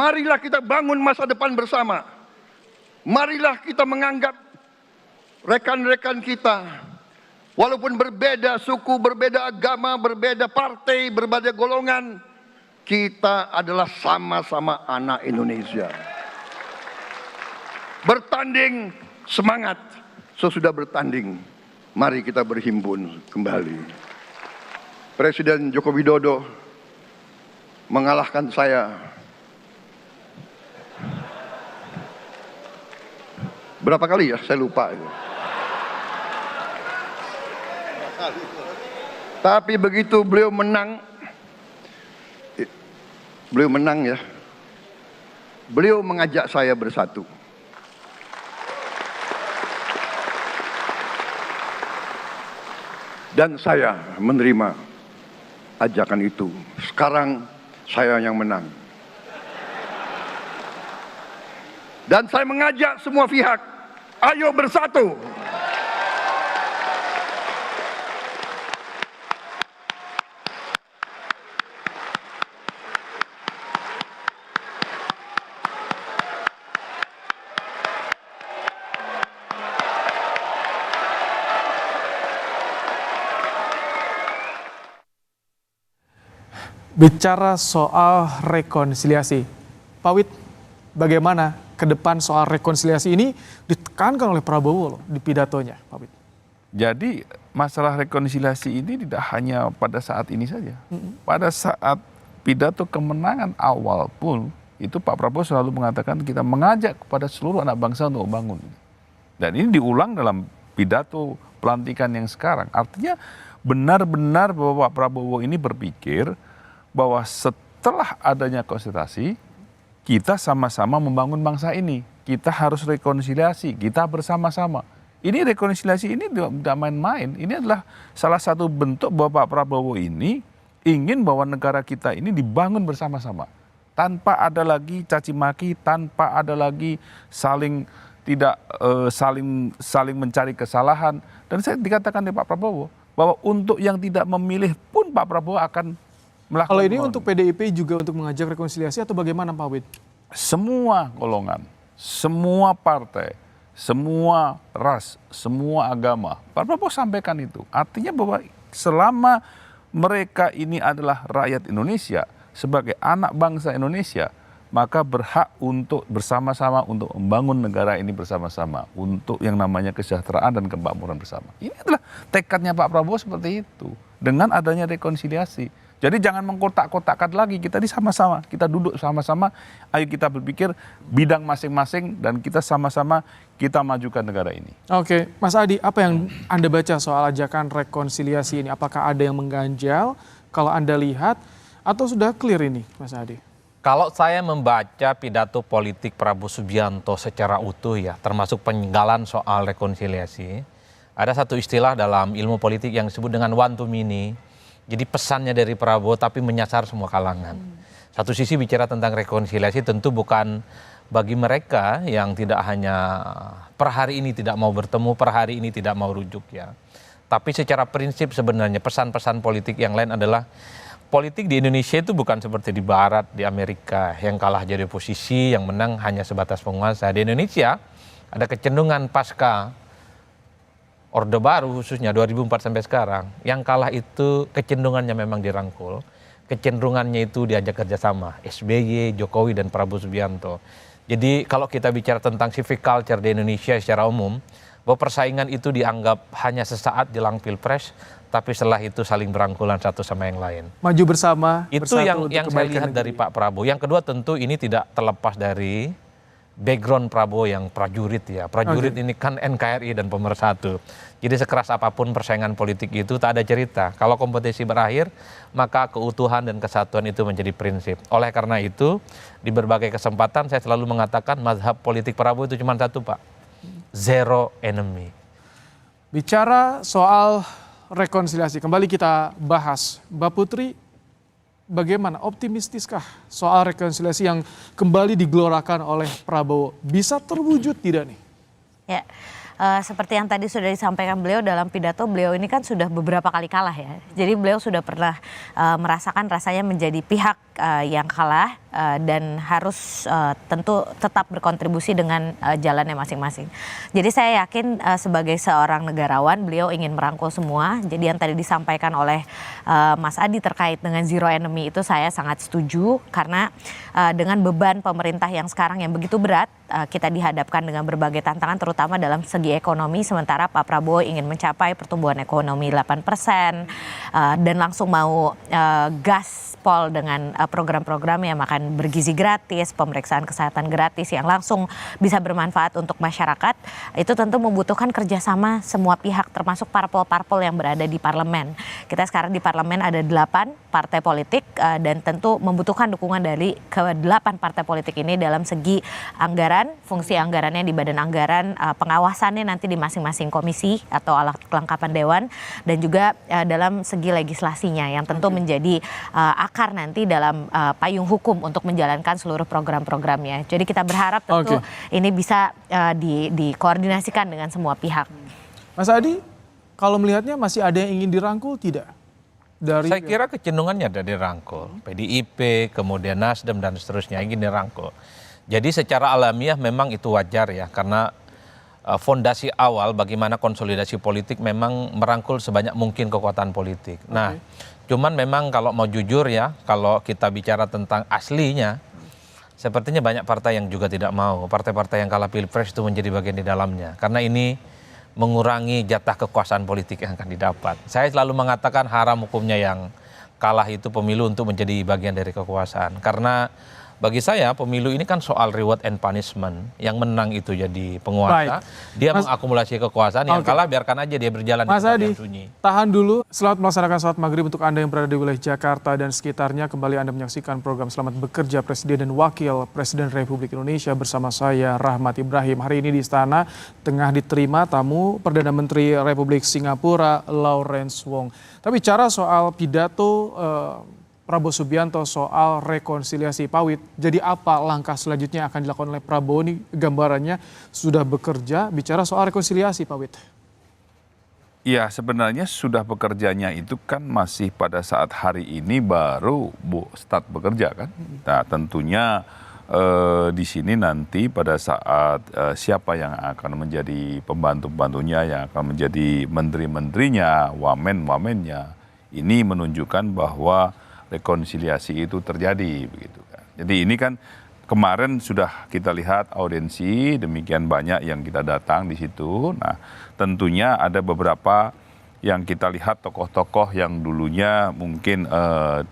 Marilah kita bangun masa depan bersama. Marilah kita menganggap rekan-rekan kita, walaupun berbeda suku, berbeda agama, berbeda partai, berbeda golongan, kita adalah sama-sama anak Indonesia. Bertanding, semangat. Sesudah bertanding, mari kita berhimpun kembali. Presiden Joko Widodo mengalahkan saya berapa kali ya, saya lupa itu. Tapi begitu beliau menang ya, beliau mengajak saya bersatu. Dan saya menerima ajakan itu. Sekarang saya yang menang. Dan saya mengajak semua pihak, ayo bersatu. Bicara soal rekonsiliasi, Pak Wid, bagaimana ke depan soal rekonsiliasi ini ditekankan oleh Prabowo loh di pidatonya, Pak Wid? Jadi masalah rekonsiliasi ini tidak hanya pada saat ini saja. Pada saat pidato kemenangan awal pun, itu Pak Prabowo selalu mengatakan kita mengajak kepada seluruh anak bangsa untuk membangun. Dan ini diulang dalam pidato pelantikan yang sekarang. Artinya benar-benar bahwa Pak Prabowo ini berpikir bahwa setelah adanya konsultasi, kita sama-sama membangun bangsa ini. Kita harus rekonsiliasi, kita bersama-sama. Ini rekonsiliasi ini tidak main-main. Ini adalah salah satu bentuk bahwa Pak Prabowo ini ingin bahwa negara kita ini dibangun bersama-sama. Tanpa ada lagi caci maki, tanpa ada lagi saling mencari kesalahan. Dan saya dikatakan oleh Pak Prabowo bahwa untuk yang tidak memilih pun Pak Prabowo akan melakukan. Kalau ini untuk PDIP juga untuk mengajak rekonsiliasi atau bagaimana, Pak Wid? Semua golongan, semua partai, semua ras, semua agama, Pak Prabowo sampaikan itu. Artinya bahwa selama mereka ini adalah rakyat Indonesia, sebagai anak bangsa Indonesia, maka berhak untuk bersama-sama untuk membangun negara ini bersama-sama, untuk yang namanya kesejahteraan dan kemakmuran bersama. Ini adalah tekadnya Pak Prabowo seperti itu, dengan adanya rekonsiliasi. Jadi jangan mengkotak-kotakkan lagi, kita sama-sama, kita duduk sama-sama, ayo kita berpikir bidang masing-masing dan kita sama-sama kita majukan negara ini. Oke, Mas Adi, apa yang Anda baca soal ajakan rekonsiliasi ini? Apakah ada yang mengganjal kalau Anda lihat atau sudah clear ini, Mas Adi? Kalau saya membaca pidato politik Prabowo Subianto secara utuh ya, termasuk penyegalan soal rekonsiliasi, ada satu istilah dalam ilmu politik yang disebut dengan one to many. Jadi pesannya dari Prabowo tapi menyasar semua kalangan. Satu sisi bicara tentang rekonsiliasi tentu bukan bagi mereka yang tidak hanya per hari ini tidak mau bertemu, per hari ini tidak mau rujuk ya. Tapi secara prinsip sebenarnya pesan-pesan politik yang lain adalah politik di Indonesia itu bukan seperti di Barat, di Amerika yang kalah jadi oposisi, yang menang hanya sebatas penguasa. Di Indonesia ada kecenderungan pasca Orde Baru khususnya 2004 sampai sekarang, yang kalah itu kecenderungannya memang dirangkul, kecenderungannya itu diajak kerjasama, SBY, Jokowi, dan Prabowo Subianto. Jadi kalau kita bicara tentang civic culture di Indonesia secara umum, bahwa persaingan itu dianggap hanya sesaat jelang Pilpres, tapi setelah itu saling berangkulan satu sama yang lain. Maju bersama. Itu yang saya lihat dari Pak Prabowo. Yang kedua tentu ini tidak terlepas dari background Prabowo yang prajurit ya. Prajurit ini kan NKRI dan Pemersatu. Jadi sekeras apapun persaingan politik itu tak ada cerita. Kalau kompetisi berakhir, maka keutuhan dan kesatuan itu menjadi prinsip. Oleh karena itu, di berbagai kesempatan saya selalu mengatakan mazhab politik Prabowo itu cuma satu, Pak. Zero enemy. Bicara soal rekonsiliasi, kembali kita bahas. Mbak Putri, bagaimana, optimistiskah soal rekonsiliasi yang kembali digelorakan oleh Prabowo? Bisa terwujud tidak nih? Ya, seperti yang tadi sudah disampaikan beliau dalam pidato, beliau ini kan sudah beberapa kali kalah ya. Jadi beliau sudah pernah merasakan rasanya menjadi pihak yang kalah dan harus tentu tetap berkontribusi dengan jalannya masing-masing. Jadi saya yakin sebagai seorang negarawan beliau ingin merangkul semua. Jadi yang tadi disampaikan oleh Mas Adi terkait dengan zero enemy itu saya sangat setuju karena dengan beban pemerintah yang sekarang yang begitu berat, kita dihadapkan dengan berbagai tantangan terutama dalam segi ekonomi, sementara Pak Prabowo ingin mencapai pertumbuhan ekonomi 8% dan langsung mau gaspol dengan program-program yang makan bergizi gratis, pemeriksaan kesehatan gratis yang langsung bisa bermanfaat untuk masyarakat. Itu tentu membutuhkan kerjasama semua pihak termasuk parpol-parpol yang berada di parlemen. Kita sekarang di parlemen ada 8 partai politik dan tentu membutuhkan dukungan dari ke-8 partai politik ini dalam segi anggaran, fungsi anggarannya di badan anggaran, pengawasannya nanti di masing-masing komisi atau alat kelengkapan dewan, dan juga dalam segi legislasinya yang tentu menjadi akar nanti dalam payung hukum untuk menjalankan seluruh program-programnya. Jadi kita berharap tentu ini bisa dikoordinasikan dengan semua pihak. Mas Adi, kalau melihatnya masih ada yang ingin dirangkul tidak? Saya kira kecenderungannya ada dirangkul. PDIP, kemudian Nasdem dan seterusnya ingin dirangkul. Jadi secara alamiah memang itu wajar ya, karena fondasi awal bagaimana konsolidasi politik memang merangkul sebanyak mungkin kekuatan politik. Nah, cuman memang kalau mau jujur ya, kalau kita bicara tentang aslinya, sepertinya banyak partai yang juga tidak mau. Partai-partai yang kalah pilpres itu menjadi bagian di dalamnya. Karena ini mengurangi jatah kekuasaan politik yang akan didapat. Saya selalu mengatakan haram hukumnya yang kalah itu pemilu untuk menjadi bagian dari kekuasaan. Karena bagi saya pemilu ini kan soal reward and punishment. Yang menang itu jadi penguasa, dia mengakumulasi kekuasaan, yang kalah biarkan aja dia berjalan Mas di tempat Adi, yang sunyi. tahan dulu. Selamat melaksanakan sholat maghrib untuk Anda yang berada di wilayah Jakarta dan sekitarnya. Kembali Anda menyaksikan program Selamat Bekerja Presiden dan Wakil Presiden Republik Indonesia bersama saya Rahmat Ibrahim. Hari ini di istana tengah diterima tamu Perdana Menteri Republik Singapura Lawrence Wong. Tapi bicara soal pidato Prabowo Subianto soal rekonsiliasi, Pak Wit, jadi apa langkah selanjutnya akan dilakukan oleh Prabowo? Ini gambarannya sudah bekerja, bicara soal rekonsiliasi, Pak Wit. Ya, sebenarnya sudah bekerjanya itu kan masih pada saat hari ini baru start bekerja kan. Nah, tentunya di sini nanti pada saat siapa yang akan menjadi pembantu-pembantunya, yang akan menjadi menteri-menterinya, wamen-wamennya, ini menunjukkan bahwa rekonsiliasi itu terjadi begitu kan. Jadi ini kan kemarin sudah kita lihat audiensi demikian banyak yang kita datang di situ. Nah, tentunya ada beberapa yang kita lihat tokoh-tokoh yang dulunya mungkin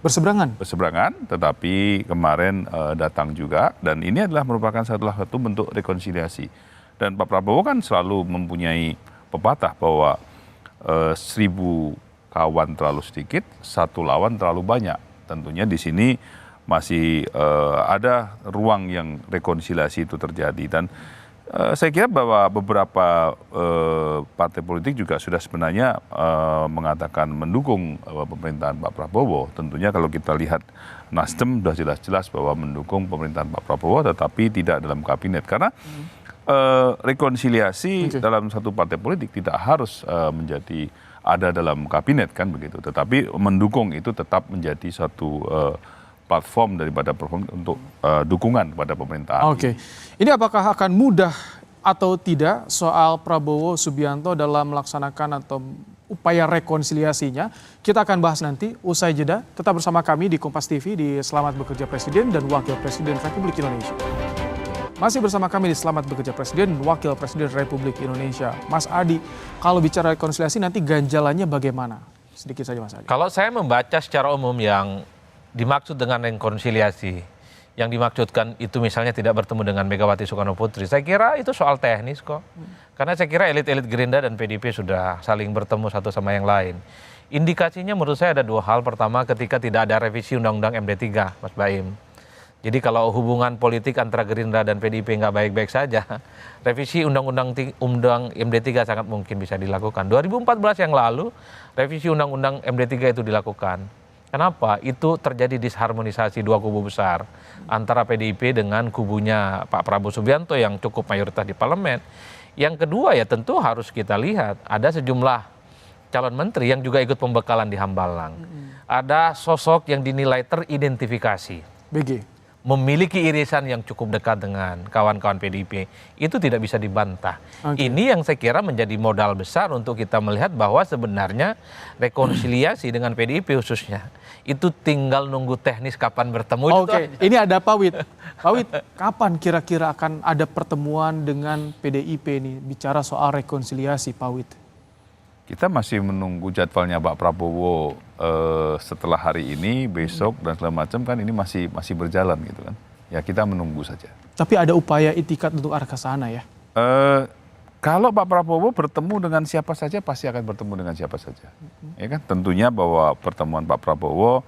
berseberangan, tetapi kemarin datang juga, dan ini adalah merupakan salah satu bentuk rekonsiliasi. Dan Pak Prabowo kan selalu mempunyai pepatah bahwa 1000 kawan terlalu sedikit, 1 lawan terlalu banyak. Tentunya di sini masih ada ruang yang rekonsiliasi itu terjadi, dan saya kira bahwa beberapa partai politik juga sudah sebenarnya mengatakan mendukung pemerintahan Pak Prabowo. Tentunya kalau kita lihat Nasdem sudah jelas-jelas bahwa mendukung pemerintahan Pak Prabowo, tetapi tidak dalam kabinet, karena rekonsiliasi dalam satu partai politik tidak harus menjadi ada dalam kabinet kan begitu, tetapi mendukung itu tetap menjadi satu platform daripada untuk dukungan kepada pemerintahan. Oke, ini apakah akan mudah atau tidak soal Prabowo Subianto dalam melaksanakan atau upaya rekonsiliasinya? Kita akan bahas nanti usai jeda. Tetap bersama kami di Kompas TV di Selamat Bekerja Presiden dan Wakil Presiden Republik Indonesia. Masih bersama kami di Selamat Bekerja Presiden dan Wakil Presiden Republik Indonesia. Mas Adi, kalau bicara rekonsiliasi nanti ganjalannya bagaimana? Sedikit saja Mas Adi. Kalau saya membaca secara umum yang dimaksud dengan rekonsiliasi, yang dimaksudkan itu misalnya tidak bertemu dengan Megawati Soekarno Putri, saya kira itu soal teknis kok. Karena saya kira elit-elit Gerindra dan PDIP sudah saling bertemu satu sama yang lain. Indikasinya menurut saya ada 2 hal. Pertama, ketika tidak ada revisi Undang-Undang MD3, Mas Baim. Jadi kalau hubungan politik antara Gerindra dan PDIP nggak baik-baik saja, revisi Undang-Undang MD3 sangat mungkin bisa dilakukan. 2014 yang lalu, revisi Undang-Undang MD3 itu dilakukan. Kenapa? Itu terjadi disharmonisasi 2 kubu besar, antara PDIP dengan kubunya Pak Prabowo Subianto yang cukup mayoritas di parlemen. Yang kedua ya tentu harus kita lihat, ada sejumlah calon menteri yang juga ikut pembekalan di Hambalang. ada sosok yang dinilai teridentifikasi, BG. memiliki irisan yang cukup dekat dengan kawan-kawan PDIP, itu tidak bisa dibantah. Oke. Ini yang saya kira menjadi modal besar untuk kita melihat bahwa sebenarnya rekonsiliasi dengan PDIP khususnya itu tinggal nunggu teknis kapan bertemu. Itu Oke, aja. ini ada Pak Wid. Pak Wid, kapan kira-kira akan ada pertemuan dengan PDIP nih, bicara soal rekonsiliasi, Pak Wid? Kita masih menunggu jadwalnya Pak Prabowo setelah hari ini, besok dan segala macam kan ini masih berjalan gitu kan. Ya kita menunggu saja. Tapi ada upaya itikat untuk arah ke sana ya? Kalau Pak Prabowo bertemu dengan siapa saja pasti akan bertemu dengan siapa saja. Ya kan tentunya bahwa pertemuan Pak Prabowo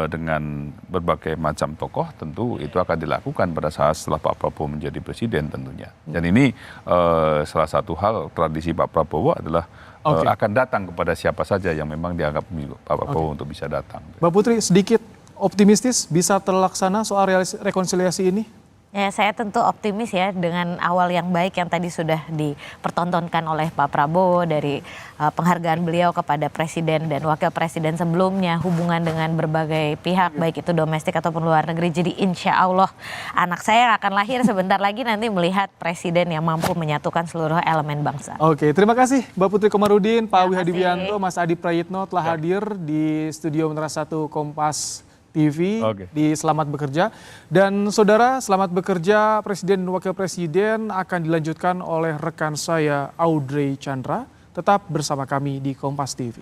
dengan berbagai macam tokoh tentu itu akan dilakukan pada saat setelah Pak Prabowo menjadi presiden tentunya. Dan ini salah satu hal tradisi Pak Prabowo adalah akan datang kepada siapa saja yang memang dianggap Pak Prabowo untuk bisa datang. Mbak Putri, sedikit optimistis bisa terlaksana soal rekonsiliasi ini? Ya, saya tentu optimis ya dengan awal yang baik yang tadi sudah dipertontonkan oleh Pak Prabowo dari penghargaan beliau kepada Presiden dan Wakil Presiden sebelumnya, hubungan dengan berbagai pihak baik itu domestik ataupun luar negeri. Jadi insya Allah anak saya yang akan lahir sebentar lagi nanti melihat Presiden yang mampu menyatukan seluruh elemen bangsa. Oke, terima kasih Mbak Putri Komarudin, Pak Terima kasih. Wihadiwianto, Mas Adi Prayitno telah hadir di studio Menara 1 Kompas TV di Selamat Bekerja. Dan saudara, Selamat Bekerja Presiden dan Wakil Presiden akan dilanjutkan oleh rekan saya Audrey Chandra. Tetap bersama kami di Kompas TV.